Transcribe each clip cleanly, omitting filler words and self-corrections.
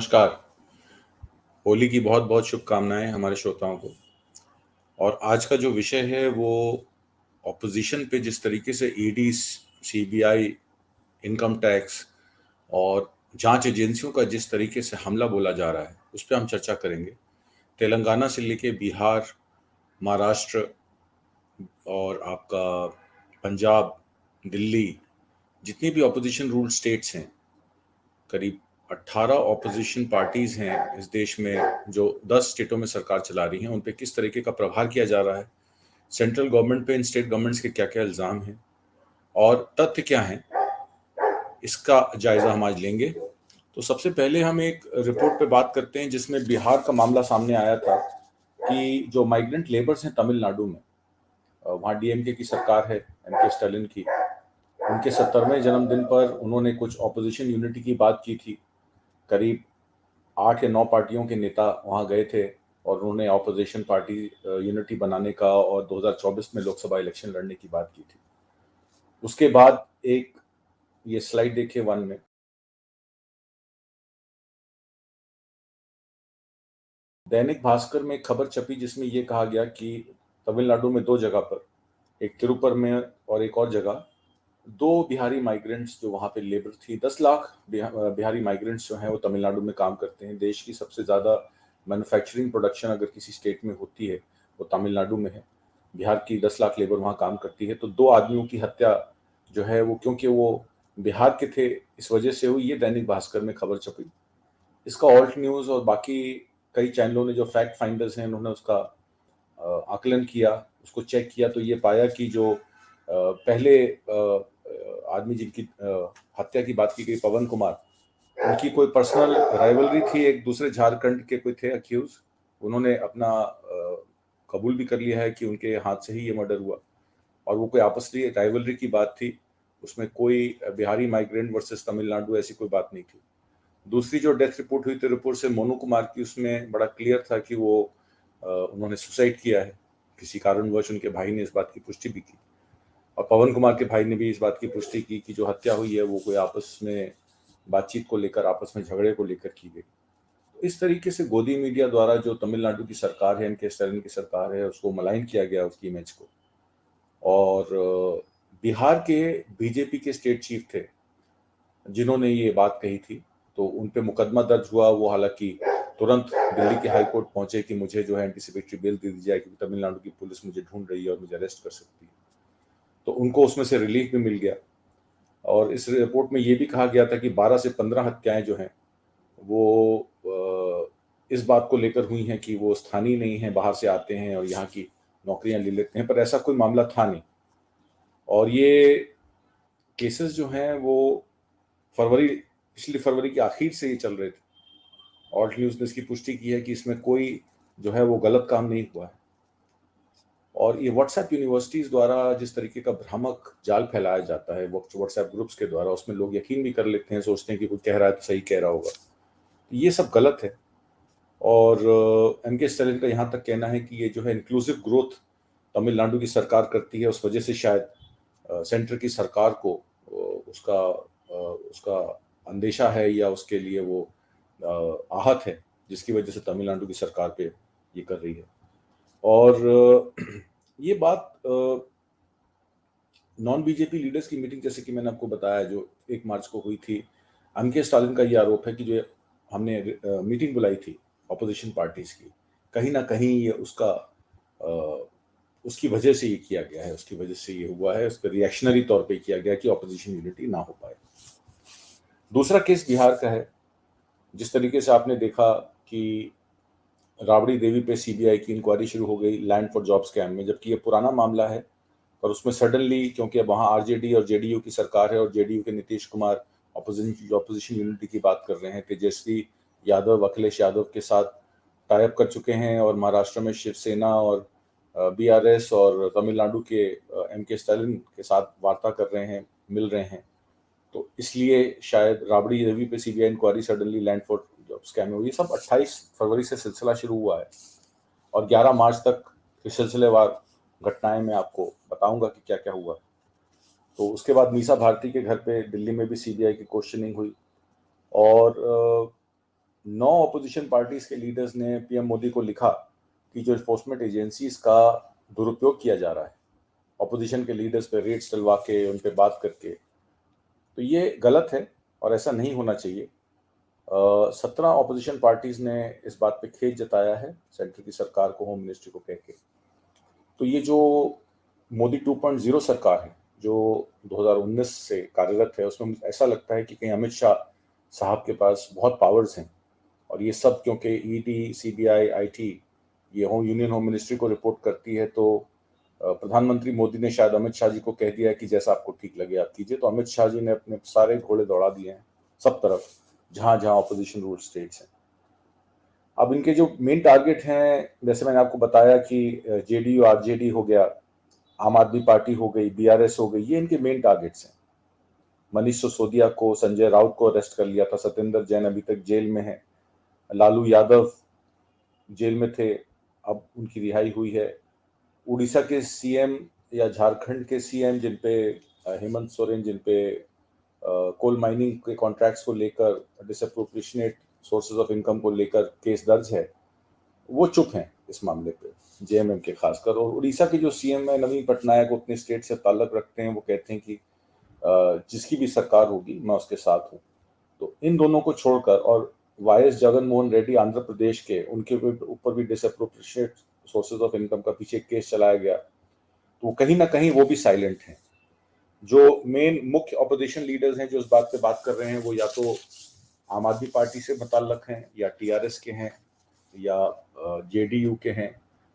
नमस्कार। होली की बहुत बहुत शुभकामनाएं हमारे श्रोताओं को। और आज का जो विषय है वो ऑपोजिशन पे जिस तरीके से ईडी, सीबीआई, इनकम टैक्स और जांच एजेंसियों का जिस तरीके से हमला बोला जा रहा है उस पर हम चर्चा करेंगे। तेलंगाना से लेके बिहार, महाराष्ट्र और आपका पंजाब, दिल्ली, जितनी भी ऑपोजिशन रूल स्टेट्स हैं, करीब 18 ऑपोजिशन पार्टीज हैं इस देश में जो 10 स्टेटों में सरकार चला रही हैं, उन पे किस तरीके का प्रहार किया जा रहा है, सेंट्रल गवर्नमेंट पे इन स्टेट गवर्नमेंट्स के क्या क्या इल्जाम हैं और तथ्य क्या हैं, इसका जायजा हम आज लेंगे। तो सबसे पहले हम एक रिपोर्ट पे बात करते हैं जिसमें बिहार का मामला सामने आया था कि जो माइग्रेंट लेबर्स हैं तमिलनाडु में, वहाँ डीएमके की सरकार है, एमके स्टालिन की। उनके 70वें जन्मदिन पर उन्होंने कुछ ऑपोजिशन यूनिटी की बात की थी। करीब 8 या 9 पार्टियों के नेता वहां गए थे और उन्होंने ऑपोजिशन पार्टी यूनिटी बनाने का और 2024 में लोकसभा इलेक्शन लड़ने की बात की थी। उसके बाद एक ये स्लाइड देखिए वन में, दैनिक भास्कर में एक खबर छपी जिसमें यह कहा गया कि तमिलनाडु में 2 जगह पर, एक तिरुपर में और एक और जगह, 2 बिहारी माइग्रेंट्स जो वहां पे लेबर थी, 10 लाख बिहारी माइग्रेंट्स जो हैं वो तमिलनाडु में काम करते हैं। देश की सबसे ज़्यादा मैन्युफैक्चरिंग प्रोडक्शन अगर किसी स्टेट में होती है वो तमिलनाडु में है। बिहार की 10 लाख लेबर वहाँ काम करती है। तो 2 आदमियों की हत्या जो है वो क्योंकि वो बिहार के थे इस वजह से हुई, ये दैनिक भास्कर में खबर छपी। इसका ऑल्ट न्यूज़ और बाकी कई चैनलों ने जो फैक्ट फाइंडर्स हैं उन्होंने उसका आकलन किया, उसको चेक किया, तो ये पाया कि जो पहले आदमी जिनकी हत्या की बात की गई, पवन कुमार, उनकी कोई पर्सनल राइवलरी थी, एक दूसरे झारखंड के कोई थे अक्यूज। उन्होंने अपना कबूल भी कर लिया है कि उनके हाथ से ही ये मर्डर हुआ और वो कोई आपसी राइवलरी की बात थी, उसमें कोई बिहारी माइग्रेंट वर्सेस तमिलनाडु ऐसी कोई बात नहीं थी। दूसरी जो डेथ रिपोर्ट हुई तिरुपुर से मोनू कुमार की, उसमें बड़ा क्लियर था कि वो उन्होंने सुसाइड किया है किसी कारणवश। उनके भाई ने इस बात की पुष्टि भी की और पवन कुमार के भाई ने भी इस बात की पुष्टि की कि जो हत्या हुई है वो कोई आपस में बातचीत को लेकर, आपस में झगड़े को लेकर की गई। इस तरीके से गोदी मीडिया द्वारा जो तमिलनाडु की सरकार है, एमके स्टालिन की सरकार है, उसको मलाइन किया गया, उसकी इमेज को। और बिहार के बीजेपी के स्टेट चीफ थे जिन्होंने ये बात कही थी, तो उन पे मुकदमा दर्ज हुआ। वो हालांकि तुरंत दिल्ली के हाई कोर्ट पहुंचे कि मुझे जो है एंटीसिपेटरी बेल दे दी जाए क्योंकि तमिलनाडु की पुलिस मुझे ढूंढ रही है और मुझे अरेस्ट कर सकती है। तो उनको उसमें से रिलीफ भी मिल गया। और इस रिपोर्ट में ये भी कहा गया था कि 12 से 15 हत्याएं जो हैं वो इस बात को लेकर हुई हैं कि वो स्थानीय नहीं हैं, बाहर से आते हैं और यहाँ की नौकरियां ले लेते हैं, पर ऐसा कोई मामला था नहीं। और ये केसेस जो हैं वो पिछली फरवरी के आखिर से ये चल रहे थे। ऑल्ट न्यूज़ ने इसकी पुष्टि की है कि इसमें कोई जो है वो गलत काम नहीं हुआ है। और ये व्हाट्सएप यूनिवर्सिटीज़ द्वारा जिस तरीके का भ्रामक जाल फैलाया जाता है व्हाट्सएप ग्रुप्स के द्वारा, उसमें लोग यकीन भी कर लेते हैं, सोचते हैं कि कोई कह रहा है तो सही कह रहा होगा। ये सब गलत है। और एमके स्टालिन का यहाँ तक कहना है कि ये जो है इंक्लूसिव ग्रोथ तमिलनाडु की सरकार करती है, उस वजह से शायद सेंटर की सरकार को उसका अंदेशा है या उसके लिए वो आहत है, जिसकी वजह से तमिलनाडु की सरकार पे ये कर रही है। और ये बात नॉन बीजेपी लीडर्स की मीटिंग, जैसे कि मैंने आपको बताया, जो 1 मार्च को हुई थी, एमके स्टालिन का ये आरोप है कि जो हमने मीटिंग बुलाई थी ऑपोजिशन पार्टीज की, कहीं ना कहीं ये उसकी वजह से ये किया गया है, उसकी वजह से ये हुआ है, उसका रिएक्शनरी तौर पे किया गया कि ऑपोजिशन यूनिटी ना हो पाए। दूसरा केस बिहार का है। जिस तरीके से आपने देखा कि राबड़ी देवी पे सीबीआई की इंक्वायरी शुरू हो गई लैंड फॉर जॉब स्कैम में, जबकि ये पुराना मामला है, पर उसमें सडनली, क्योंकि अब वहाँ आरजेडी और जेडीयू की सरकार है और जेडीयू के नीतीश कुमार ऑपोजिशन यूनिटी की बात कर रहे हैं, तेजस्वी यादव अखिलेश यादव के साथ टाइप कर चुके हैं और महाराष्ट्र में शिवसेना और बीआरएस और तमिलनाडु के एमके स्टालिन के साथ वार्ता कर रहे हैं, मिल रहे हैं। तो इसलिए शायद राबड़ी देवी पे CBI inquiry suddenly land for job scam में हुई। ये सब 28 फरवरी से सिलसिला शुरू हुआ है और 11 मार्च तक सिलसिलेवार घटनाएं मैं आपको बताऊंगा कि क्या क्या हुआ। तो उसके बाद मीसा भारती के घर पे दिल्ली में भी सीबीआई की क्वेश्चनिंग हुई। और 9 ऑपोजिशन पार्टीज के लीडर्स ने पीएम मोदी को लिखा कि जो एनफोर्समेंट एजेंसीज का दुरुपयोग किया जा रहा है ऑपोजिशन के लीडर्स पे रेड्स चलवा के उन पे बात करके, तो ये गलत है और ऐसा नहीं होना चाहिए। 17 ऑपोजिशन पार्टीज ने इस बात पे खेद जताया है सेंटर की सरकार को, होम मिनिस्ट्री को कह के। तो ये जो मोदी 2.0 सरकार है जो 2019 से कार्यरत है, उसमें ऐसा लगता है कि कहीं अमित शाह साहब के पास बहुत पावर्स हैं, और ये सब क्योंकि ईडी, सीबीआई, आईटी ये यूनियन होम मिनिस्ट्री को रिपोर्ट करती है, तो प्रधानमंत्री मोदी ने शायद अमित शाह जी को कह दिया है कि जैसा आपको ठीक लगे आप कीजिए। तो अमित शाह जी ने अपने सारे घोड़े दौड़ा दिए हैं सब तरफ, जहां जहां ऑपोजिशन रूल स्टेट्स हैं। अब इनके जो मेन टारगेट हैं, जैसे मैंने आपको बताया कि जेडीयू, आरजेडी हो गया, आम आदमी पार्टी हो गई, बीआरएस हो गई, ये इनके मेन टारगेट्स हैं। मनीष सिसोदिया को, संजय राउत को अरेस्ट कर लिया था, सत्येंद्र जैन अभी तक जेल में है, लालू यादव जेल में थे, अब उनकी रिहाई हुई है। उड़ीसा के सीएम या झारखंड के सीएम जिनपे हेमंत सोरेन, जिनपे कोल माइनिंग के कॉन्ट्रैक्ट्स को लेकर, डिसअप्रोप्रिएशनेट सोर्सेज ऑफ इनकम को लेकर केस दर्ज है, वो चुप हैं इस मामले पे, जेएमएम के खासकर। और उड़ीसा के जो सीएम है नवीन पटनायक, वो अपने स्टेट से ताल्लुक रखते हैं, वो कहते हैं कि जिसकी भी सरकार होगी मैं उसके साथ हूँ। तो इन दोनों को छोड़कर, और वाईएस जगनमोहन रेड्डी आंध्र प्रदेश के, उनके ऊपर भी डिसअप्रोप्रिएशनेट सोर्सेज ऑफ इनकम का पीछे केस चलाया गया, तो कहीं ना कहीं वो भी साइलेंट हैं। जो मेन मुख्य ऑपोजिशन लीडर्स हैं जो इस बात पे बात कर रहे हैं, वो या तो आम आदमी पार्टी से मुताल्लक हैं, या टीआरएस के हैं, या जेडीयू के हैं,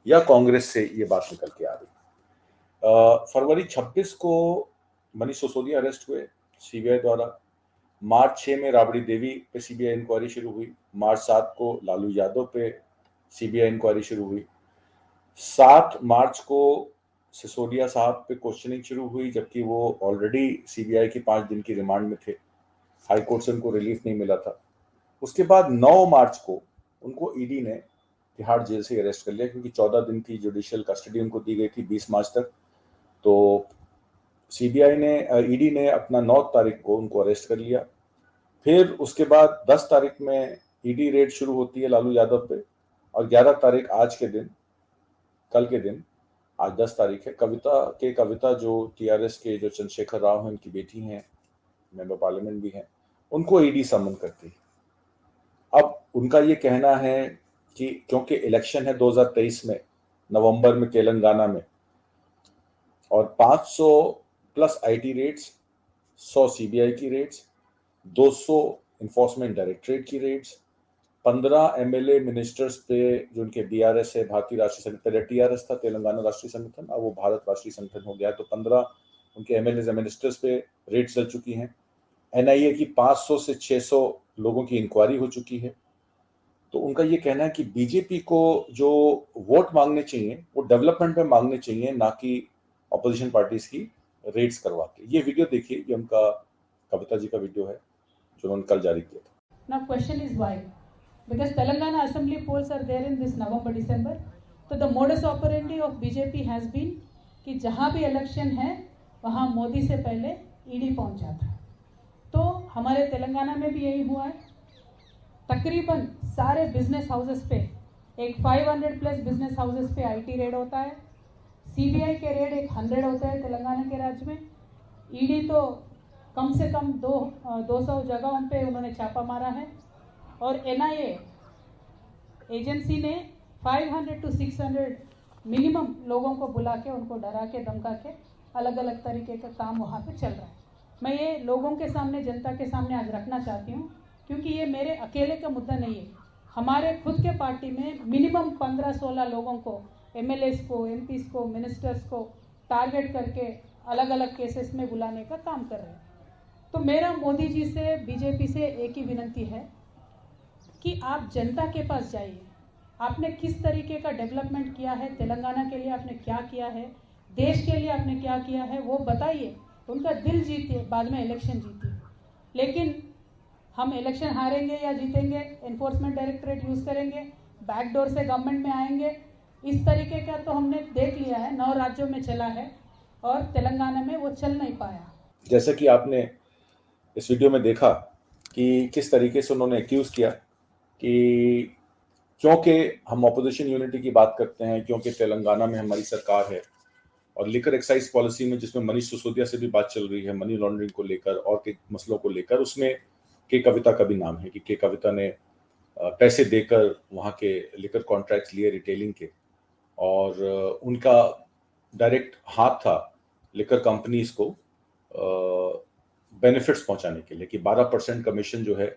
या कांग्रेस से ये बात निकल के आ रही। फरवरी 26 को मनीष सिसोदिया अरेस्ट हुए सीबीआई द्वारा। मार्च 6 में राबड़ी देवी पे सीबीआई इंक्वायरी शुरू हुई। मार्च 7 को लालू यादव पे सीबीआई इंक्वायरी शुरू हुई। 7 मार्च को सिसोदिया साहब पे क्वेश्चनिंग शुरू हुई, जबकि वो ऑलरेडी सीबीआई की 5 दिन की रिमांड में थे, हाई कोर्ट से उनको रिलीफ नहीं मिला था। उसके बाद 9 मार्च को उनको ईडी ने तिहाड़ जेल से अरेस्ट कर लिया, क्योंकि 14 दिन की जुडिशियल कस्टडी उनको दी गई थी 20 मार्च तक। तो सीबीआई ने, ईडी ने अपना 9 तारीख को उनको अरेस्ट कर लिया। फिर उसके बाद 10 तारीख में ईडी रेड शुरू होती है लालू यादव पे, और 11 तारीख आज के दिन, कल के दिन, आज 10 तारीख है, कविता जो टीआरएस के जो चंद्रशेखर राव हैं, उनकी बेटी हैं, मेंबर पार्लियामेंट भी हैं, उनको ईडी समन करती है। अब उनका ये कहना है कि क्योंकि इलेक्शन है 2023 में नवंबर में तेलंगाना में, और 500 प्लस आईटी रेड्स, 100 सीबीआई की रेड्स, 200 इन्फोर्समेंट डायरेक्टरेट की रेड्स, 15 एमएलए मिनिस्टर्स पे जो उनके बीआरएस है, भारतीय राष्ट्रीय संगठन, पहले टीआरएस था तेलंगाना राष्ट्रीय संगठन, अब वो भारत राष्ट्रीय संगठन हो गया, तो 15 उनके एमएलए मिनिस्टर्स पे रेड चल चुकी हैं। एनआईए की 500 से 600 लोगों की इंक्वायरी हो चुकी है। तो उनका ये कहना है कि बीजेपी को जो वोट मांगने चाहिए वो डेवलपमेंट में मांगने चाहिए, ना कि ऑपोजिशन पार्टीज की रेड्स करवा के। ये वीडियो देखिए, ये उनका कविता जी का वीडियो है जो उन्होंने कल जारी किया था। Now question is why? Because Telangana assembly polls are there in this November December. तो the modus operandi of BJP has been कि जहाँ भी इलेक्शन है वहाँ मोदी से पहले ईडी पहुँच जाता है। तो हमारे तेलंगाना में भी यही हुआ है। तकरीबन सारे बिजनेस हाउसेस पे, एक 500 प्लस बिजनेस हाउसेस पे आईटी रेड होता है। सीबीआई के रेड एक 100 होते हैं तेलंगाना के राज्य में। ईडी तो कम से कम 200 जगहों पे उन्होंने छापा मारा है। और एनआईए एजेंसी ने 500 to 600 मिनिमम लोगों को बुला के, उनको डरा के, धमका के, अलग अलग तरीके का काम वहाँ पे चल रहा है। मैं ये लोगों के सामने, जनता के सामने आज रखना चाहती हूँ, क्योंकि ये मेरे अकेले का मुद्दा नहीं है। हमारे खुद के पार्टी में मिनिमम 15-16 लोगों को, एमएलएस को, एमपीस को, मिनिस्टर्स को टारगेट करके अलग अलग केसेस में बुलाने का काम कर रहे हैं। तो मेरा मोदी जी से, बीजेपी से एक ही विनती है कि आप जनता के पास जाइए। आपने किस तरीके का डेवलपमेंट किया है, तेलंगाना के लिए आपने क्या किया है, देश के लिए आपने क्या किया है, वो बताइए। उनका दिल जीतिए, बाद में इलेक्शन जीतिए। लेकिन हम इलेक्शन हारेंगे या जीतेंगे, एनफोर्समेंट डायरेक्टरेट यूज़ करेंगे, बैकडोर से गवर्नमेंट में आएंगे, इस तरीके का तो हमने देख लिया है, 9 राज्यों में चला है और तेलंगाना में वो चल नहीं पाया। जैसा कि आपने इस वीडियो में देखा कि किस तरीके से उन्होंने एक्यूज किया कि क्योंकि हम ऑपोजिशन यूनिटी की बात करते हैं, क्योंकि तेलंगाना में हमारी सरकार है और लिकर एक्साइज पॉलिसी में जिसमें मनीष सिसोदिया से भी बात चल रही है मनी लॉन्ड्रिंग को लेकर और के मसलों को लेकर, उसमें के कविता का भी नाम है कि के कविता ने पैसे देकर वहाँ के लिकर कॉन्ट्रैक्ट्स लिए रिटेलिंग के, और उनका डायरेक्ट हाथ था लिकर कंपनीज को बेनिफिट्स पहुंचाने के लिए कि 12% कमीशन जो है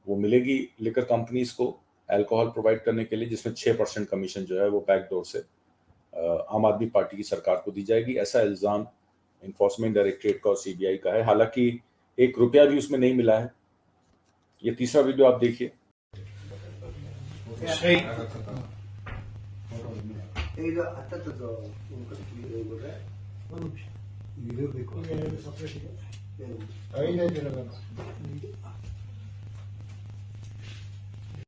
वो मिलेगी लिकर कंपनीज को अल्कोहल प्रोवाइड करने के लिए, जिसमें 6% कमीशन जो है वो बैकडोर से आम आदमी पार्टी की सरकार को दी जाएगी। ऐसा इल्जाम इन्फोर्समेंट डायरेक्टरेट का और सीबीआई का है। हालांकि 1 रुपया भी उसमें नहीं मिला है। ये तीसरा वीडियो आप देखिए।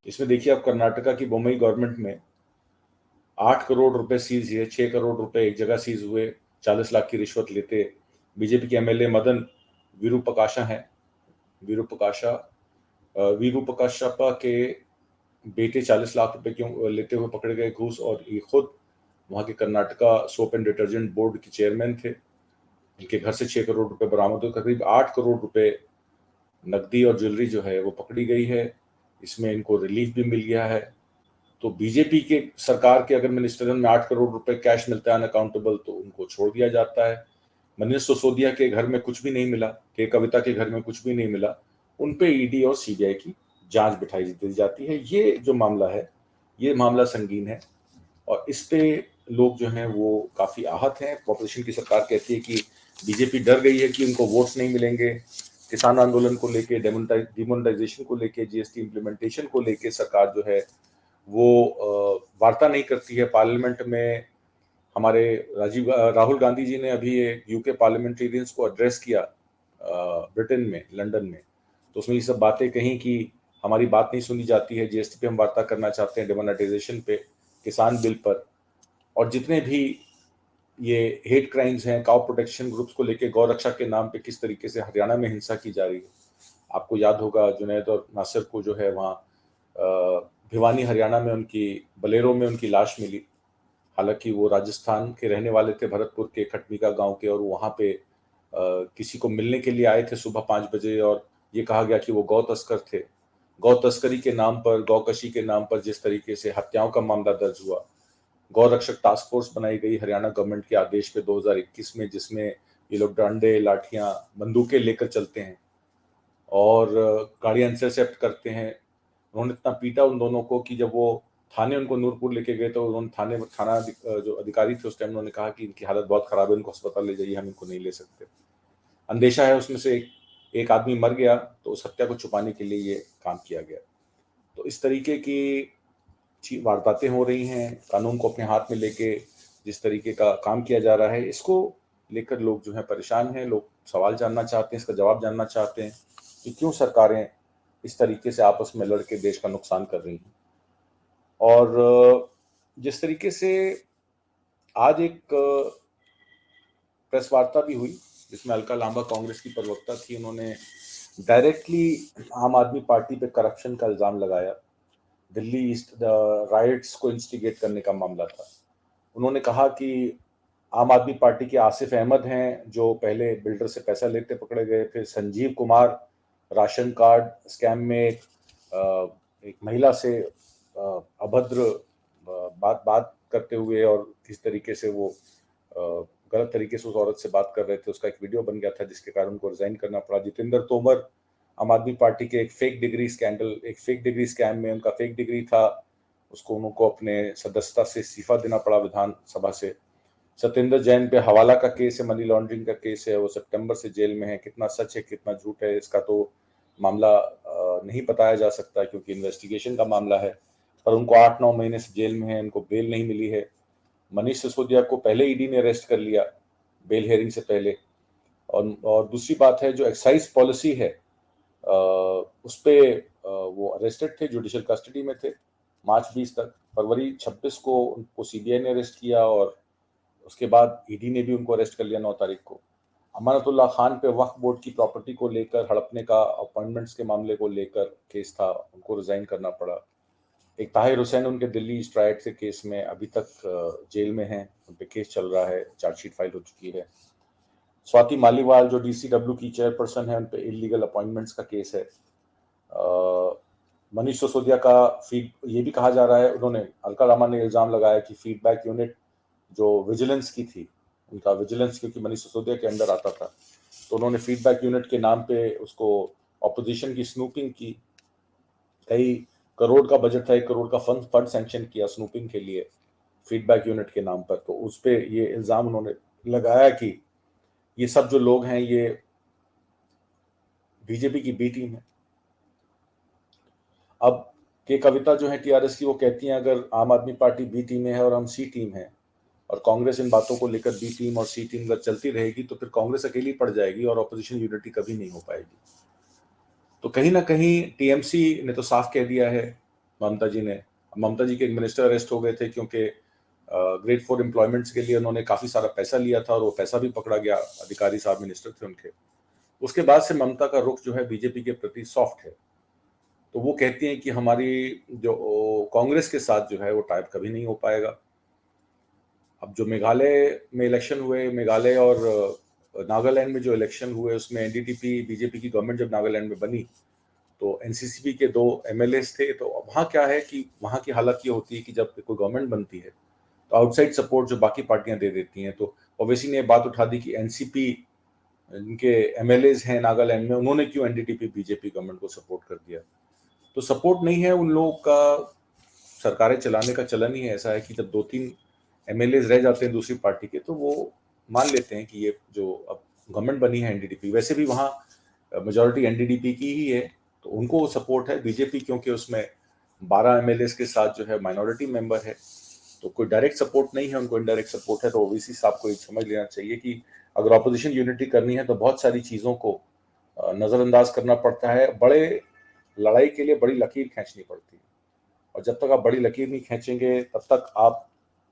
इसमें देखिए आप कर्नाटका की बोम्मई गवर्नमेंट में 8 करोड़ रुपए सीज हुए, 6 करोड़ रुपए एक जगह सीज हुए, 40 लाख की रिश्वत लेते बीजेपी के एमएलए मदन वीरूपकाशा हैं। वीरूपकाशप्पा के बेटे 40 लाख रुपए क्यों लेते हुए पकड़े गए घूस, और ये खुद वहां के Karnataka soap and detergent board के चेयरमैन थे। इनके घर से 6 करोड़ रुपए बरामद हुए, करीब 8 करोड़ रुपए नकदी और ज्वेलरी जो है वो पकड़ी गई है। इसमें इनको रिलीफ भी मिल गया है। तो बीजेपी के सरकार के अगर मिनिस्टरन में 8 करोड़ रुपए कैश मिलता है अनअकाउंटेबल, तो उनको छोड़ दिया जाता है। मनीष सिसोदिया के घर में कुछ भी नहीं मिला, के कविता के घर में कुछ भी नहीं मिला, उन पे ईडी और सीबीआई की जांच बिठाई दी जाती है। ये जो मामला है, ये मामला संगीन है और इस पे लोग जो हैं वो काफी आहत हैं। ऑपोजिशन की सरकार कहती है कि बीजेपी डर गई है कि उनको वोट्स नहीं मिलेंगे। किसान आंदोलन को लेके, डिमोनेटाइजेशन को लेके, जीएसटी इम्प्लीमेंटेशन को लेके सरकार जो है वो वार्ता नहीं करती है। पार्लियामेंट में हमारे राहुल गांधी जी ने अभी यूके पार्लियामेंटेरियंस को एड्रेस किया ब्रिटेन में, लंदन में, तो उसमें ये सब बातें कहीं कि हमारी बात नहीं सुनी जाती है, जीएसटी पे हम वार्ता करना चाहते हैं, डिमोनेटाइजेशन पे, किसान बिल पर, और जितने भी ये हेट क्राइम्स हैं, काउ प्रोटेक्शन ग्रुप्स को लेके, गौ रक्षा के नाम पे किस तरीके से हरियाणा में हिंसा की जा रही है। आपको याद होगा जुनैद और नासिर को जो है वहाँ भिवानी हरियाणा में उनकी बलेरो में उनकी लाश मिली। हालांकि वो राजस्थान के रहने वाले थे, भरतपुर के खटमीका गांव के, और वहाँ पे किसी को मिलने के लिए आए थे सुबह 5 बजे, और ये कहा गया कि वो गौ तस्कर थे। गौ तस्करी के नाम पर, गौकशी के नाम पर जिस तरीके से हत्याओं का मामला दर्ज हुआ, गौ रक्षक टास्क फोर्स बनाई गई हरियाणा गवर्नमेंट के आदेश पे 2021 में, जिसमें ये लोग डंडे, लाठियां, बंदूकें लेकर चलते हैं और गाड़ियां इंटरसेप्ट करते हैं। उन्होंने इतना पीटा उन दोनों को कि जब वो थाने उनको नूरपुर लेके गए तो उन्होंने थाना जो अधिकारी थे उस टाइम, उन्होंने कहा कि इनकी हालत बहुत खराब है, इनको अस्पताल ले जाइए, हम इनको नहीं ले सकते। अंदेशा है उसमें से एक आदमी मर गया, तो उस हत्या को छुपाने के लिए ये काम किया गया। तो इस तरीके की वारदातें हो रही हैं, कानून को अपने हाथ में लेके जिस तरीके का काम किया जा रहा है, इसको लेकर लोग जो है परेशान हैं। लोग सवाल जानना चाहते हैं, इसका जवाब जानना चाहते हैं कि क्यों सरकारें इस तरीके से आपस में लड़के देश का नुकसान कर रही हैं। और जिस तरीके से आज एक प्रेस वार्ता भी हुई जिसमें अलका लांबा कांग्रेस की प्रवक्ता थी, उन्होंने डायरेक्टली आम आदमी पार्टी पे करप्शन का इल्जाम लगाया। दिल्ली ईस्ट राइट्स को इंस्टिगेट करने का मामला था। उन्होंने कहा कि आम आदमी पार्टी के आसिफ अहमद हैं जो पहले बिल्डर से पैसा लेते पकड़े गए, फिर Sanjeev Kumar ration card scam में एक महिला से अभद्र बात करते हुए और किस तरीके से वो गलत तरीके से उस औरत से बात कर रहे थे, उसका एक वीडियो बन गया था जिसके कारण उनको रिजाइन करना पड़ा। जितेंद्र तोमर आम आदमी पार्टी के एक फेक डिग्री स्कैम में, उनका फेक डिग्री था, उसको उनको अपने सदस्यता से इस्तीफा देना पड़ा विधानसभा से। सत्येंद्र जैन पे हवाला का केस है, मनी लॉन्ड्रिंग का केस है, वो सितंबर से जेल में है। कितना सच है कितना झूठ है इसका तो मामला नहीं बताया जा सकता क्योंकि इन्वेस्टिगेशन का मामला है, पर उनको 8-9 महीने से जेल में है, उनको बेल नहीं मिली है। मनीष सिसोदिया को पहले ईडी ने अरेस्ट कर लिया बेल हियरिंग से पहले। और दूसरी बात है जो एक्साइज पॉलिसी है उस पे वो अरेस्टेड थे, जुडिशियल कस्टडी में थे मार्च 20 तक। फरवरी 26 को उनको सीबीआई ने अरेस्ट किया और उसके बाद ईडी ने भी उनको अरेस्ट कर लिया 9 तारीख को। अमानतुल्लाह खान पे वक्फ बोर्ड की प्रॉपर्टी को लेकर हड़पने का अपॉइंटमेंट्स के मामले को लेकर केस था, उनको रिजाइन करना पड़ा। एक ताहिर हुसैन उनके दिल्ली स्ट्राइक के केस में अभी तक जेल में हैं, उन पे केस चल रहा है, चार्जशीट फाइल हो चुकी है। स्वाति मालीवाल जो डीसीडब्ल्यू की चेयरपर्सन है, उन पे इलीगल अपॉइंटमेंट्स का केस है। मनीष सिसोदिया का ये भी कहा जा रहा है, उन्होंने अलका लामा ने इल्जाम लगाया कि फीडबैक यूनिट जो विजिलेंस की थी, उनका विजिलेंस क्योंकि मनीष सिसोदिया के अंडर आता था, तो उन्होंने फीडबैक यूनिट के नाम पे उसको ऑपोजिशन की स्नूपिंग की। कई करोड़ का बजट था, 1 करोड़ का फंड सैंक्शन किया स्नूपिंग के लिए फीडबैक यूनिट के नाम पर। तो उस पे ये इल्जाम उन्होंने लगाया कि ये सब जो लोग हैं ये बीजेपी की बी टीम है। अब के कविता जो है टीआरएस की, वो कहती हैं अगर आम आदमी पार्टी बी टीम में है और हम सी टीम है और कांग्रेस इन बातों को लेकर बी टीम और सी टीम अगर चलती रहेगी तो फिर कांग्रेस अकेली पड़ जाएगी और ऑपोजिशन यूनिटी कभी नहीं हो पाएगी। तो कहीं ना कहीं टीएमसी ने तो साफ कह दिया है, ममता जी के एक मिनिस्टर अरेस्ट हो गए थे क्योंकि ग्रेड 4 एम्प्लॉयमेंट्स के लिए उन्होंने काफी सारा पैसा लिया था और वो पैसा भी पकड़ा गया, अधिकारी साहब मिनिस्टर थे उनके। उसके बाद से ममता का रुख जो है बीजेपी के प्रति सॉफ्ट है। तो वो कहती हैं कि हमारी जो कांग्रेस के साथ जो है वो टाइप कभी नहीं हो पाएगा। अब जो मेघालय में इलेक्शन हुए, मेघालय और नागालैंड में जो इलेक्शन हुए, उसमें एनडीटीपी बीजेपी की गवर्नमेंट जब नागालैंड में बनी तो एनसीसीपी के 2 एमएलएस थे। तो वहाँ क्या है कि वहाँ की हालत ये होती है कि जब कोई गवर्नमेंट बनती है तो आउटसाइड सपोर्ट जो बाकी पार्टियां दे देती हैं, तो ओवैसी ने बात उठा दी कि एनसीपी इनके एमएलएस हैं नागालैंड में, उन्होंने क्यों एनडीटीपी बीजेपी गवर्नमेंट को सपोर्ट कर दिया। तो सपोर्ट नहीं है उन लोगों का, सरकारें चलाने का चलन ही ऐसा है कि जब 2-3 एमएलएस रह जाते हैं दूसरी पार्टी के तो वो मान लेते हैं कि ये जो अब गवर्नमेंट बनी है एनडीडीपी, वैसे भी वहाँ मेजोरिटी एनडीडीपी की ही है तो उनको सपोर्ट है। बीजेपी क्योंकि उसमें 12 एमएलएस के साथ जो है माइनॉरिटी मेंबर है तो कोई डायरेक्ट सपोर्ट नहीं है, उनको इनडायरेक्ट सपोर्ट है। तो ओवैसी साहब को ये समझ लेना चाहिए कि अगर ऑपोजिशन यूनिटी करनी है तो बहुत सारी चीज़ों को नज़रअंदाज करना पड़ता है। बड़े लड़ाई के लिए बड़ी लकीर खींचनी पड़ती है और जब तक आप बड़ी लकीर नहीं खींचेंगे तब तक आप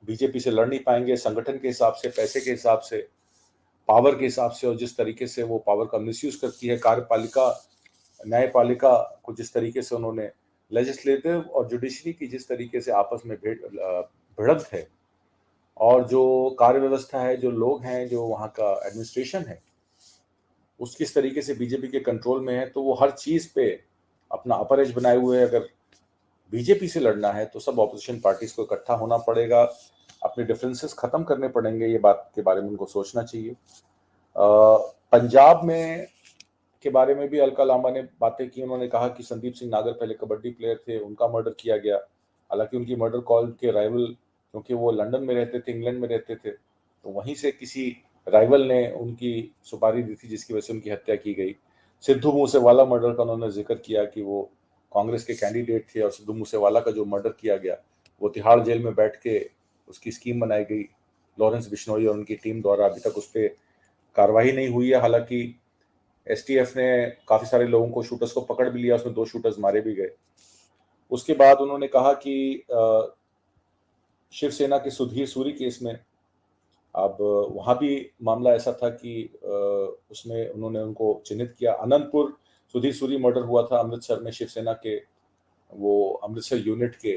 बीजेपी से लड़ नहीं पाएंगे। संगठन के हिसाब से, पैसे के हिसाब से, पावर के हिसाब से और जिस तरीके से वो पावर का मिसयूज करती है कार्यपालिका, न्यायपालिका को, जिस तरीके से उन्होंने लेजिस्लेटिव और जुडिशरी की जिस तरीके से आपस में भिड़ंत है और जो कार्य व्यवस्था है, जो लोग हैं, जो वहाँ का एडमिनिस्ट्रेशन है, उस किस तरीके से बीजेपी के कंट्रोल में है, तो वो हर चीज पे अपना अपर एज बनाए हुए है। अगर बीजेपी से लड़ना है तो सब ऑपोजिशन पार्टीज को इकट्ठा होना पड़ेगा, अपने डिफरेंसेस खत्म करने पड़ेंगे। ये बात के बारे में उनको सोचना चाहिए। पंजाब में के बारे में भी अलका लांबा ने बातें की। उन्होंने कहा कि संदीप सिंह नागर पहले कबड्डी प्लेयर थे, उनका मर्डर किया गया। हालांकि उनकी मर्डर कॉल के राइवल, क्योंकि वो लंदन में रहते थे, इंग्लैंड में रहते थे, तो वहीं से किसी राइवल ने उनकी सुपारी दी थी जिसकी वजह से उनकी हत्या की गई। सिद्धू मूसेवाला मर्डर का उन्होंने जिक्र किया कि वो कांग्रेस के कैंडिडेट थे और सिद्धू मूसेवाला का जो मर्डर किया गया वो तिहाड़ जेल में बैठ के उसकी स्कीम बनाई गई लॉरेंस बिश्नोई और उनकी टीम द्वारा। अभी तक उस पर कार्रवाई नहीं हुई है। हालांकि एसटीएफ ने काफी सारे लोगों को, शूटर्स को पकड़ भी लिया, उसमें 2 शूटर्स मारे भी गए। उसके बाद उन्होंने कहा कि शिवसेना के सुधीर सूरी केस में अब वहां भी मामला ऐसा था कि उसमें उन्होंने उनको चिन्हित किया। अनंतपुर सुधीर सूरी मर्डर हुआ था अमृतसर में, शिवसेना के वो अमृतसर यूनिट के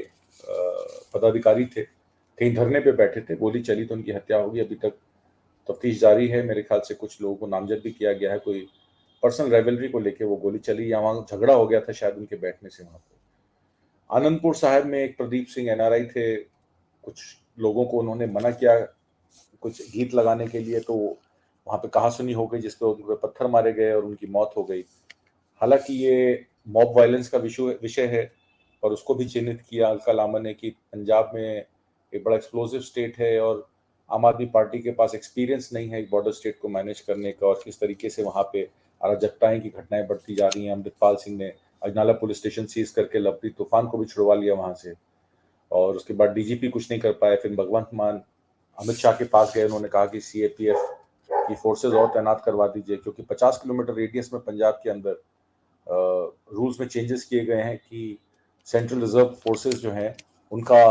पदाधिकारी थे, कहीं धरने पे बैठे थे, गोली चली तो उनकी हत्या होगी। अभी तक तफ्तीश जारी है। मेरे ख्याल से कुछ लोगों को नामजद भी किया गया है, कोई पर्सनल राइवलरी को लेके वो गोली चली या वहां झगड़ा हो गया था शायद उनके बैठने से वहां पे। आनंदपुर साहब में एक प्रदीप सिंह एनआरआई थे, कुछ लोगों को उन्होंने मना किया कुछ गीत लगाने के लिए, तो वहां पे कहासुनी हो गई जिसपे उन पर पत्थर मारे गए और उनकी मौत हो गई। हालांकि ये मॉब वायलेंस का विषय है और उसको भी चिन्हित किया अलका लांबा ने कि पंजाब में एक बड़ा एक्सप्लोसिव स्टेट है और आम आदमी पार्टी के पास एक्सपीरियंस नहीं है एक बॉर्डर स्टेट को मैनेज करने का, और किस तरीके से वहाँ पे अराजकताएं की घटनाएं बढ़ती जा रही हैं। अमृतपाल सिंह ने अजनाला पुलिस स्टेशन सीज करके लवप्रीत तूफान को भी छुड़वा लिया वहां से, और उसके बाद डीजीपी कुछ नहीं कर पाए। फिर भगवंत मान अमित शाह के पास गए, उन्होंने कहा कि सीएपीएफ की फोर्सेज और तैनात करवा दीजिए, क्योंकि 50 किलोमीटर रेडियस में पंजाब के अंदर रूल्स में चेंजेस किए गए हैं कि सेंट्रल रिजर्व फोर्सेस जो हैं उनका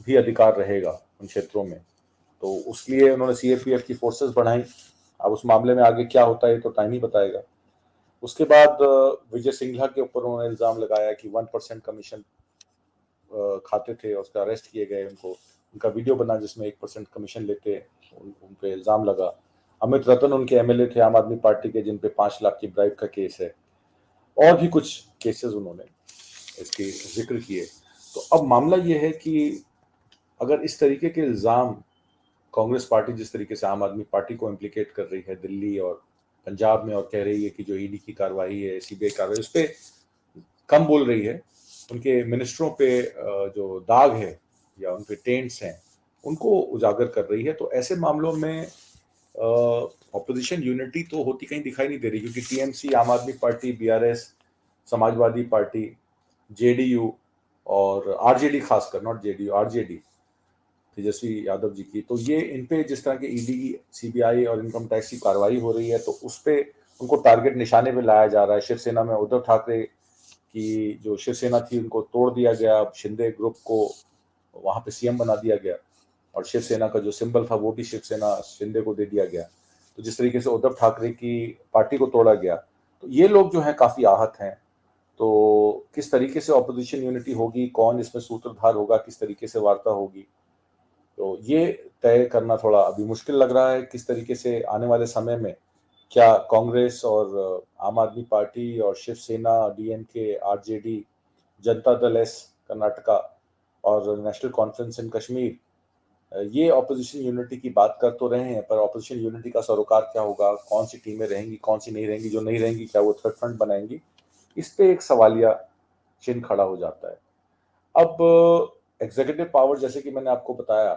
भी अधिकार रहेगा उन क्षेत्रों में। तो उसलिए उन्होंने सीएपीएफ की फोर्सेस बढ़ाई। अब उस मामले में आगे क्या होता है तो टाइम ही बताएगा। उसके बाद विजय सिंघला के ऊपर उन्होंने इल्जाम लगाया कि 1% कमीशन खाते थे, उसका अरेस्ट किए गए, उनका वीडियो बना जिसमें 1% कमीशन लेते, उन पे इल्ज़ाम लगा। अमित रतन उनके एमएलए थे आम आदमी पार्टी के, जिन पे 5 लाख की ब्राइब का केस है, और भी कुछ केसेस उन्होंने इसके जिक्र किए। तो अब मामला ये है कि अगर इस तरीके के इल्ज़ाम कांग्रेस पार्टी जिस तरीके से आम आदमी पार्टी को इम्प्लीकेट कर रही है दिल्ली और पंजाब में, और कह रही है कि जो ईडी की कार्रवाई है, सीबीआई कार्रवाई, उस पर कम बोल रही है, उनके मिनिस्टरों पे जो दाग है या उन पे टेंट्स हैं उनको उजागर कर रही है, तो ऐसे मामलों में ऑपोजिशन यूनिटी तो होती कहीं दिखाई नहीं दे रही, क्योंकि टीएमसी, आम आदमी party, BRS, Samajwadi party, JDU और आरजेडी, खासकर not JDU, RJD Tejashwi Yadav ji की, तो ये इन पे जिस तरह के ईडी, सीबीआई और इनकम टैक्स की कार्रवाई हो रही है, तो उस पे उनको टारगेट निशाने पे लाया जा रहा है। शिवसेना में उद्धव ठाकरे की जो शिवसेना थी उनको तोड़ दिया गया, शिंदे ग्रुप को वहां पे सीएम बना दिया गया, और शिवसेना का जो सिंबल था वो भी शिवसेना शिंदे को दे दिया गया। तो जिस तरीके से उद्धव ठाकरे की पार्टी को तोड़ा गया, तो ये लोग जो है काफी आहत हैं। तो किस तरीके से ऑपोजिशन यूनिटी होगी, कौन इसमें सूत्रधार होगा, किस तरीके से वार्ता होगी, तो ये तय करना थोड़ा अभी मुश्किल लग रहा है। किस तरीके से आने वाले समय में क्या कांग्रेस और आम आदमी पार्टी और Shiv Sena, DMK, RJD, Janata Dal S Karnataka और नेशनल कॉन्फ्रेंस इन कश्मीर, ये ऑपोजिशन यूनिटी की बात कर तो रहे हैं, पर ऑपोजिशन यूनिटी का सरोकार क्या होगा, कौन सी टीमें रहेंगी, कौन सी नहीं रहेंगी, जो नहीं रहेंगी क्या वो थर्ड फ्रंट बनाएंगी, इस पे एक सवालिया चिन्ह खड़ा हो जाता है। अब एग्जीक्यूटिव पावर, जैसे कि मैंने आपको बताया,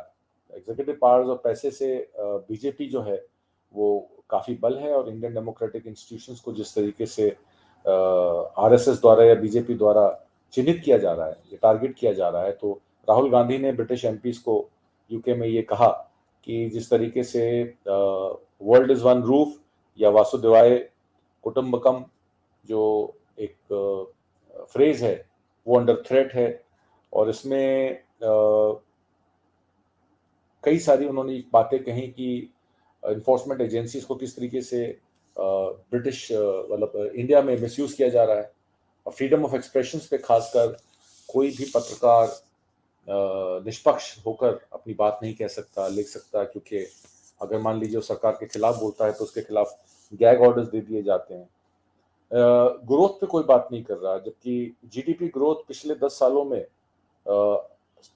एग्जीक्यूटिव पावर्स और पैसे से बीजेपी जो है वो काफी बल है, और इंडियन डेमोक्रेटिक इंस्टीट्यूशंस को जिस तरीके से आरएसएस द्वारा या बीजेपी द्वारा चिन्हित किया जा रहा है, ये टारगेट किया जा रहा है, तो राहुल गांधी ने ब्रिटिश एमपीज को यूके में ये कहा कि जिस तरीके से वर्ल्ड इज वन रूफ या वासुदेवाय कुटुंबकम जो एक फ्रेज है वो अंडर थ्रेट है, और इसमें कई सारी उन्होंने बातें कही कि इन्फोर्समेंट एजेंसीज को किस तरीके से ब्रिटिश मतलब इंडिया में मिसयूज किया जा रहा है, और फ्रीडम ऑफ एक्सप्रेशन पे खासकर कोई भी पत्रकार निष्पक्ष होकर अपनी बात नहीं कह सकता, लिख सकता, क्योंकि अगर मान लीजिए वो सरकार के खिलाफ बोलता है तो उसके खिलाफ गैग ऑर्डर्स दे दिए जाते हैं। ग्रोथ पे कोई बात नहीं कर रहा, जबकि जीडीपी ग्रोथ पिछले 10 सालों में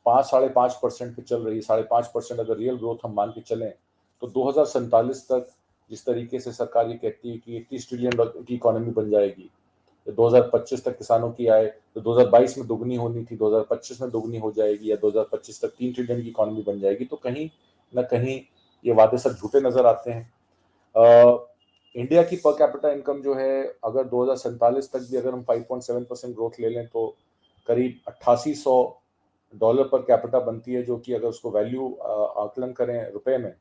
5-5.5% पे चल रही है। 5.5% अगर रियल ग्रोथ हम मान के चलें तो 2047 तक जिस तरीके से सरकार ये कहती है कि 30 ट्रिलियन की इकोनॉमी बन जाएगी, 2025 तक किसानों की आय तो 2022 में दुगनी होनी थी, 2025 में दुगनी हो जाएगी, या 2025 तक 3 ट्रिलियन की इकोनॉमी बन जाएगी, तो कहीं ना कहीं ये वादे सब झूठे नजर आते हैं। इंडिया की पर कैपिटा इनकम जो है अगर 2047 तक भी अगर हम 5.7% ग्रोथ ले लें तो करीब $8800 पर कैपिटा बनती है, जो कि अगर उसको वैल्यू आकलन करें रुपए में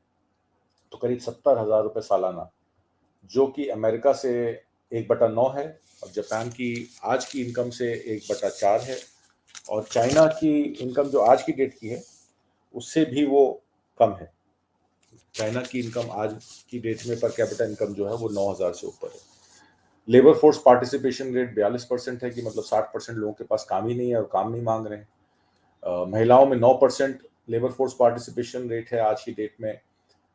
तो करीब 70,000 रुपए सालाना, जो कि अमेरिका से 1/9 है, और जापान की आज की इनकम से 1/4 है, और चाइना की इनकम जो आज की डेट की है उससे भी वो कम है। चाइना की इनकम आज की डेट में पर कैपिटा इनकम जो है वो 9,000 से ऊपर है। लेबर फोर्स पार्टिसिपेशन रेट 42% है, कि मतलब 60% लोगों के पास काम ही नहीं है और काम नहीं मांग रहे हैं। महिलाओं में 9% लेबर फोर्स पार्टिसिपेशन रेट है आज की डेट में।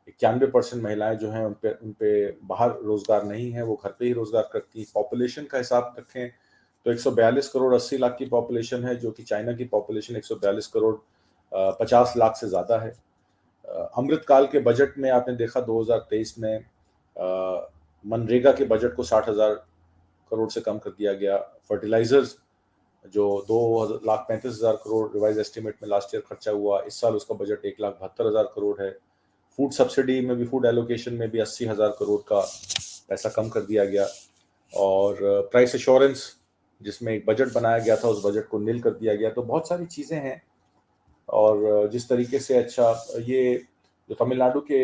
91% महिलाएं जो हैं उन पे बाहर रोजगार नहीं है, वो घर पे ही रोजगार करती हैं। पॉपुलेशन का हिसाब रखें तो 142 करोड़ 80 लाख की पॉपुलेशन है, जो कि चाइना की पॉपुलेशन 142 करोड़ 50 लाख से ज्यादा है। अमृतकाल के बजट में आपने देखा 2023 में मनरेगा के बजट को 60,000 करोड़ से कम कर दिया गया। फर्टिलाइजर्स जो 2,35,000 करोड़ रिवाइज एस्टिमेट में लास्ट ईयर खर्चा हुआ, इस साल उसका बजट 1,72,000 करोड़ है। फूड सब्सिडी में भी, फूड एलोकेशन में भी 80,000 करोड़ का पैसा कम कर दिया गया, और प्राइस एश्योरेंस जिसमें एक बजट बनाया गया था उस बजट को नील कर दिया गया। तो बहुत सारी चीजें हैं, और जिस तरीके से अच्छा ये जो तमिलनाडु के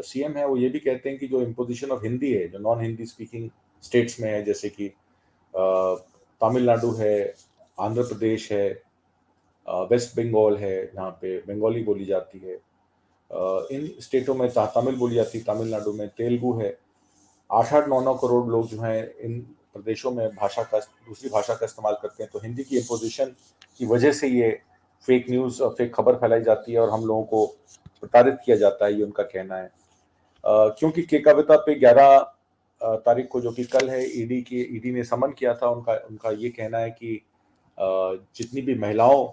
सीएम है वो ये भी कहते हैं कि जो इम्पोजिशन ऑफ हिंदी है, जो नॉन हिंदी स्पीकिंग स्टेट्स में है, जैसे कि तमिलनाडु है, आंध्र प्रदेश है, वेस्ट बंगाल है जहाँ पे बंगाली बोली जाती है, इन स्टेटों में तमिल बोली जाती है, तमिलनाडु में तेलुगु है। 8-9 करोड़ लोग जो हैं इन प्रदेशों में दूसरी भाषा का इस्तेमाल करते हैं। तो हिंदी की इम्पोजिशन की वजह से ये फेक न्यूज़ और फेक खबर फैलाई जाती है और हम लोगों को प्रताड़ित किया जाता है, ये उनका कहना है। क्योंकि के कविता पे 11 तारीख को, जो कि कल है, ईडी ने समन किया था। उनका ये कहना है कि जितनी भी महिलाओं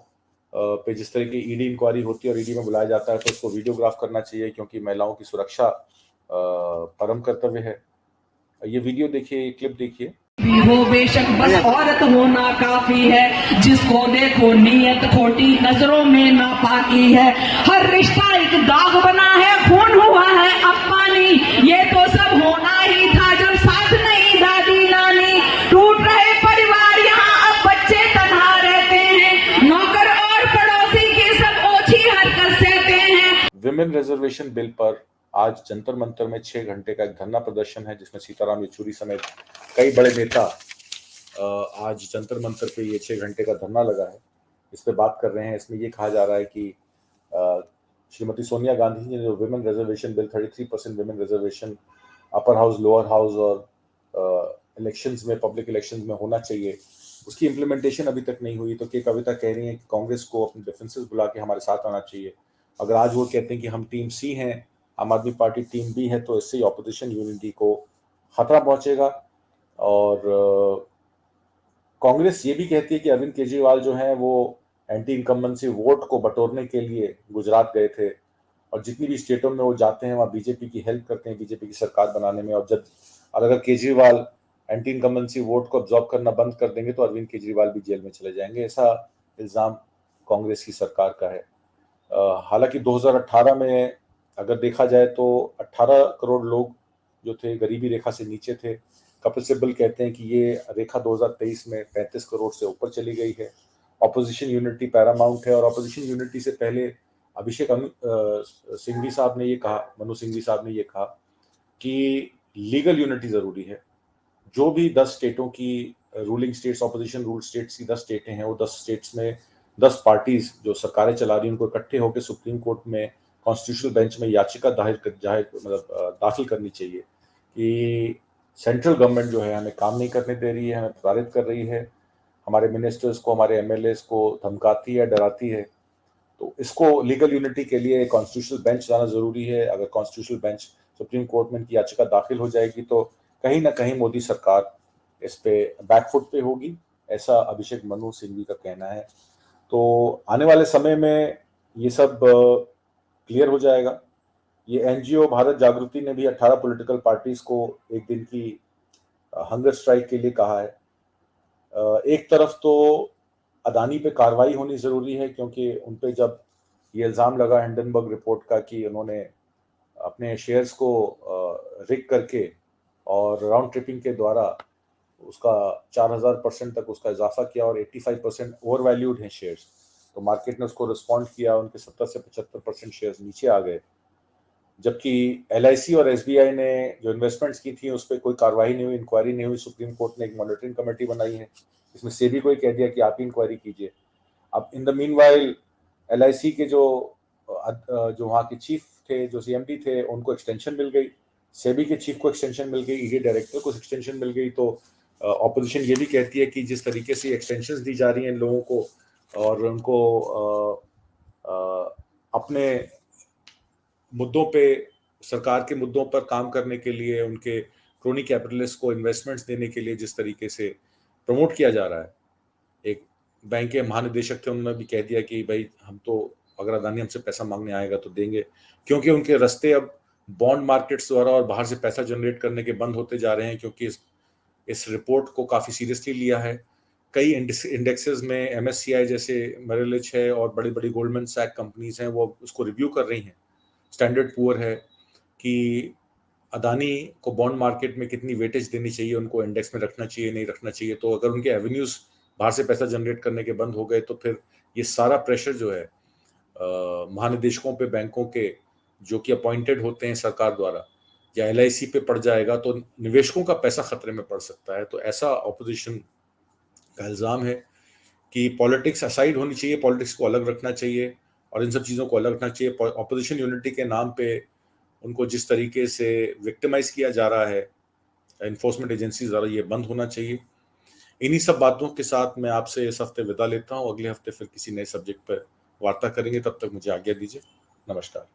पे जिस तरह की ईडी इंक्वायरी होती है और ईडी में बुलाया जाता है तो उसको वीडियोग्राफ करना चाहिए, क्योंकि महिलाओं की सुरक्षा परम कर्तव्य है। ये वीडियो देखिए, ये क्लिप देखिए। भी हो बेशक बस औरत होना काफी है, जिसको देखो नीयत खोटी नजरों में नापाकी है। हर रिश्ता एक दाग बना है, खून हुआ है अब पानी, ये तो सब होना ही था जब साथ नहीं दादी नानी। टूट रहे परिवार यहाँ अब बच्चे तन्हा रहते हैं, नौकर और पड़ोसी के सब ओछी हरकत सहते हैं। विमेन रिजर्वेशन बिल पर आज जंतर मंतर में 6 घंटे का एक धरना प्रदर्शन है, जिसमें सीताराम येचुरी समेत कई बड़े नेता आज जंतर मंतर पे ये 6 घंटे का धरना लगा है, इस पे बात कर रहे हैं। इसमें ये कहा जा रहा है कि श्रीमती सोनिया गांधी ने जो women reservation bill 33% women reservation upper house, lower house और इलेक्शंस में, पब्लिक इलेक्शंस में होना चाहिए, उसकी इम्प्लीमेंटेशन अभी तक नहीं हुई। तो के कविता कह रही है कि कांग्रेस को अपने डिफरेंसेस बुला के हमारे साथ आना चाहिए। अगर आज वो कहते हैं कि हम टीम सी हैं, आम आदमी पार्टी टीम बी है, तो इससे ऑपोजिशन यूनिटी को खतरा पहुंचेगा। और कांग्रेस ये भी कहती है कि अरविंद केजरीवाल जो है वो एंटी इनकम्बेंसी वोट को बटोरने के लिए गुजरात गए थे, और जितनी भी स्टेटों में वो जाते हैं वहाँ बीजेपी की हेल्प करते हैं, बीजेपी की सरकार बनाने में। और अगर केजरीवाल एंटी इनकम्बेंसी वोट को अब्जॉर्ब करना बंद कर देंगे तो अरविंद केजरीवाल भी जेल में चले जाएंगे, ऐसा इल्ज़ाम कांग्रेस की सरकार का है। हालांकि 2018 में अगर देखा जाए तो 18 करोड़ लोग जो थे गरीबी रेखा से नीचे थे। कपिल सिब्बल कहते हैं कि ये रेखा 2023 में 35 करोड़ से ऊपर चली गई है। ऑपोजिशन यूनिटी पैरामाउंट है, और ऑपोजिशन यूनिटी से पहले अभिषेक सिंघवी साहब ने ये कहा, मनु सिंघवी साहब ने ये कहा कि लीगल यूनिटी जरूरी है। जो भी 10 स्टेटों की ruling states, opposition rule states की 10 स्टेटें हैं, वो 10 स्टेट्स में 10 पार्टीज जो सरकारें चला रही हैं, उनको इकट्ठे होकर सुप्रीम कोर्ट में, कॉन्स्टिट्यूशनल बेंच में याचिका दाखिल करनी चाहिए कि सेंट्रल गवर्नमेंट जो है हमें काम नहीं करने दे रही है, हमें प्रताड़ित कर रही है, हमारे मिनिस्टर्स को, हमारे एमएलएस को धमकाती है, डराती है। तो इसको लीगल यूनिटी के लिए कॉन्स्टिट्यूशनल बेंच जाना जरूरी है। अगर कॉन्स्टिट्यूशनल बेंच सुप्रीम कोर्ट में इनकी याचिका दाखिल हो जाएगी तो कहीं ना कहीं मोदी सरकार इस पे बैकफुट पे होगी, ऐसा अभिषेक मनु सिंघवी का कहना है। तो आने वाले समय में ये सब क्लियर हो जाएगा। ये एनजीओ भारत जागृति ने भी 18 पॉलिटिकल पार्टीज को एक दिन की हंगर स्ट्राइक के लिए कहा है। एक तरफ तो अदानी पे कार्रवाई होनी जरूरी है, क्योंकि उन पे जब ये इल्जाम लगा हिंडनबर्ग रिपोर्ट का कि उन्होंने अपने शेयर्स को रिग करके और राउंड ट्रिपिंग के द्वारा उसका 4000% तक उसका इजाफा किया और 85% ओवर वैल्यूड हैं शेयर्स, तो मार्केट ने उसको रिस्पॉन्ड किया, उनके 70 से 75% शेयर्स नीचे आ गए। जबकि LIC और SBI ने जो इन्वेस्टमेंट्स की थी उस पर कोई कार्रवाई नहीं हुई, इंक्वायरी नहीं हुई। सुप्रीम कोर्ट ने एक मॉनिटरिंग कमेटी बनाई है, इसमें सेबी को कह दिया कि आप ही इंक्वायरी कीजिए। अब इन द मीनवाइल LIC के जो वहाँ के चीफ थे, जो CMD थे, उनको एक्सटेंशन मिल गई, सेबी के चीफ को एक्सटेंशन मिल गई, ईडी डायरेक्टर को एक्सटेंशन मिल गई। तो ऑपोजिशन ये भी कहती है कि जिस तरीके से एक्सटेंशन दी जा रही हैं लोगों को, और उनको अपने मुद्दों पे, सरकार के मुद्दों पर काम करने के लिए, उनके क्रोनी कैपिटलिस्ट को इन्वेस्टमेंट्स देने के लिए जिस तरीके से प्रमोट किया जा रहा है। एक बैंक के महानिदेशक थे, उन्होंने भी कह दिया कि भाई हम तो, अगर अदानी हमसे पैसा मांगने आएगा तो देंगे, क्योंकि उनके रास्ते अब बॉन्ड मार्केट्स द्वारा और बाहर से पैसा जनरेट करने के बंद होते जा रहे हैं, क्योंकि इस रिपोर्ट को काफ़ी सीरियसली लिया है। कई इंडेक्सेस में MSCI जैसे मेरिल लिंच है और बड़ी बड़ी गोल्डमैन सैक कंपनीज हैं, वो उसको रिव्यू कर रही हैं। स्टैंडर्ड पुअर है कि अदानी को बॉन्ड मार्केट में कितनी वेटेज देनी चाहिए, उनको इंडेक्स में रखना चाहिए, नहीं रखना चाहिए। तो अगर उनके एवेन्यूज बाहर से पैसा जनरेट करने के बंद हो गए तो फिर ये सारा प्रेशर जो है महानिदेशकों पे, बैंकों के जो कि अपॉइंटेड होते हैं सरकार द्वारा, या LIC पे पड़ जाएगा, तो निवेशकों का पैसा खतरे में पड़ सकता है। तो ऐसा ऑपोजिशन का इल्ज़ाम है कि पॉलिटिक्स असाइड होनी चाहिए, पॉलिटिक्स को अलग रखना चाहिए और इन सब चीज़ों को अलग रखना चाहिए। ऑपोजिशन यूनिटी के नाम पे उनको जिस तरीके से विक्टिमाइज किया जा रहा है एनफोर्समेंट एजेंसी द्वारा, ये बंद होना चाहिए। इन्हीं सब बातों के साथ मैं आपसे इस हफ्ते विदा लेता हूँ। अगले हफ्ते फिर किसी नए सब्जेक्ट पर वार्ता करेंगे। तब तक मुझे आज्ञा दीजिए। नमस्कार।